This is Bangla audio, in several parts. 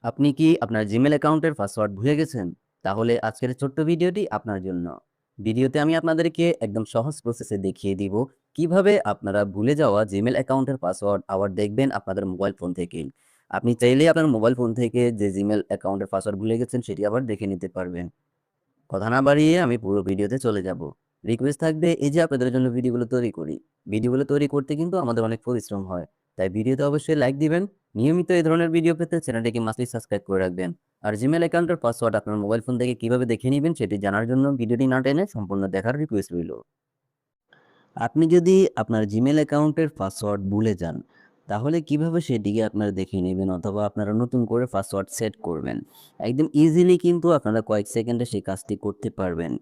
আপনি কি আপনার জিমেল অ্যাকাউন্টের পাসওয়ার্ড ভুলে গেছেন? তাহলে আজকের ছোট্ট ভিডিওটি আপনার জন্য। ভিডিওতে আমি আপনাদেরকে একদম সহজ প্রসেসে দেখিয়ে দিব কিভাবে আপনারা ভুলে যাওয়া জিমেল অ্যাকাউন্টের পাসওয়ার্ড আবার দেখবেন আপনাদের মোবাইল ফোন থেকেই। আপনি চাইলেই আপনার মোবাইল ফোন থেকে যে জিমেল অ্যাকাউন্টের পাসওয়ার্ড ভুলে গেছেন সেটি আবার দেখে নিতে পারবেন। কথা না বাড়িয়ে আমি পুরো ভিডিওতে চলে যাব। রিকোয়েস্ট থাকবে এই যে আপনাদের জন্য ভিডিওগুলো তৈরি করি। ভিডিওগুলো তৈরি করতে কিন্তু আমাদের অনেক পরিশ্রম হয়। তাই ভিডিওতে অবশ্যই লাইক দিবেন। নিয়মিত এই ধরনের ভিডিও পেতে চ্যানেলটিকে মাস্টলি সাবস্ক্রাইব করে রাখবেন। আর জিমেইল অ্যাকাউন্টের পাসওয়ার্ড আপনার মোবাইল ফোন থেকে কিভাবে দেখে নিবেন সেটি জানার জন্য ভিডিওটি না টেনে সম্পূর্ণ দেখার রিকোয়েস্ট রইল। আপনি যদি আপনার জিমেইল অ্যাকাউন্টের পাসওয়ার্ড ভুলে যান, তাহলে কিভাবে সেটিকে আপনারা দেখে নেবেন অথবা আপনারা নতুন করে পাসওয়ার্ড সেট করবেন? একদম ইজিলি কিন্তু আপনারা কয়েক সেকেন্ডে সেই কাজটি করতে পারবেন।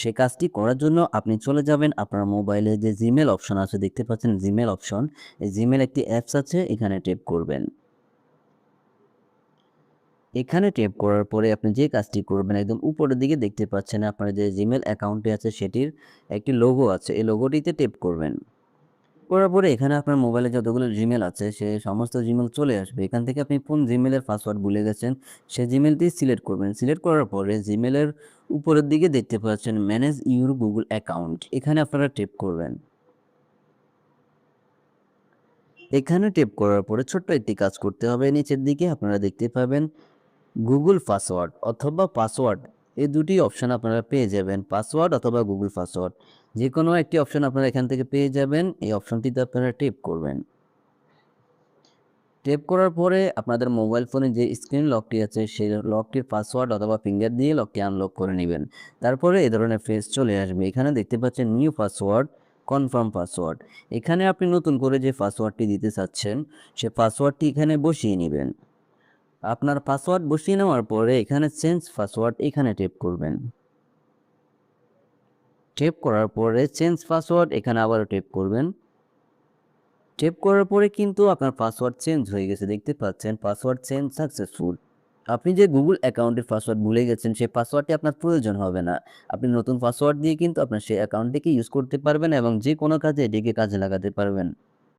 সেই কাজটি করার জন্য আপনি চলে যাবেন আপনার মোবাইলে যে জিমেইল অপশন আছে দেখতে পাচ্ছেন জিমেইল অপশন। এই জিমেইল একটি অ্যাপস আছে এখানে ট্যাপ করবেন। এখানে ট্যাপ করার পরে আপনি যে কাজটি করবেন একদম উপরের দিকে দেখতে পাচ্ছেন আপনার যে জিমেইল অ্যাকাউন্টটি আছে সেটির একটি লোগো আছে। এই লোগোটিতে ট্যাপ করবেন। করার পরে এখানে আপনার মোবাইলে যতগুলো জিমেইল আছে সে সমস্ত জিমেইল চলে আসবে। এখান থেকে আপনি কোন জিমেইলের পাসওয়ার্ড ভুলে গেছেন সে জিমেইলটি সিলেক্ট করবেন। সিলেক্ট করার পরে জিমেইলের উপরের দিকে দেখতে পাচ্ছেন ম্যানেজ ইউর গুগল অ্যাকাউন্ট। এখানে আপনারা ট্যাপ করবেন। এখানে ট্যাপ করার পরে ছোট্ট একটি কাজ করতে হবে। নিচের দিকে আপনারা দেখতে পাবেন গুগল পাসওয়ার্ড অথবা পাসওয়ার্ড এই দুটি অপশন আপনারা পেয়ে যাবেন। পাসওয়ার্ড অথবা গুগল পাসওয়ার্ড যেকোনো একটি অপশন আপনারা এখান থেকে পেয়ে যাবেন। এই অপশনটিতে আপনারা ট্যাপ করবেন। ট্যাপ করার পরে আপনাদের মোবাইল ফোনে যে স্ক্রিন লকটি আছে সেই লকটির পাসওয়ার্ড অথবা ফিঙ্গার দিয়ে লকটি আনলক করে নেবেন। তারপরে এই ধরনের পেজ চলে আসবে। এখানে দেখতে পাচ্ছেন নিউ পাসওয়ার্ড, কনফার্ম পাসওয়ার্ড। এখানে আপনি নতুন করে যে পাসওয়ার্ডটি দিতে চাচ্ছেন সে পাসওয়ার্ডটি এখানে বসিয়ে নেবেন। আপনার পাসওয়ার্ড বসিয়ে নেওয়ার পরে এখানে চেঞ্জ পাসওয়ার্ড এখানে ট্যাপ করবেন। ট্যাপ করার পরে চেঞ্জ পাসওয়ার্ড এখানে আবারও ট্যাপ করবেন। ট্যাপ করার পরে কিন্তু আপনার পাসওয়ার্ড চেঞ্জ হয়ে গেছে। দেখতে পাচ্ছেন পাসওয়ার্ড চেঞ্জ সাকসেসফুল। আপনি যে গুগল অ্যাকাউন্টের পাসওয়ার্ড ভুলে গেছেন সেই পাসওয়ার্ডটি আপনার প্রয়োজন হবে না। আপনি নতুন পাসওয়ার্ড দিয়ে কিন্তু আপনার সেই অ্যাকাউন্টটিকে ইউজ করতে পারবেন এবং যে কোনো কাজে এটিকে কাজে লাগাতে পারবেন।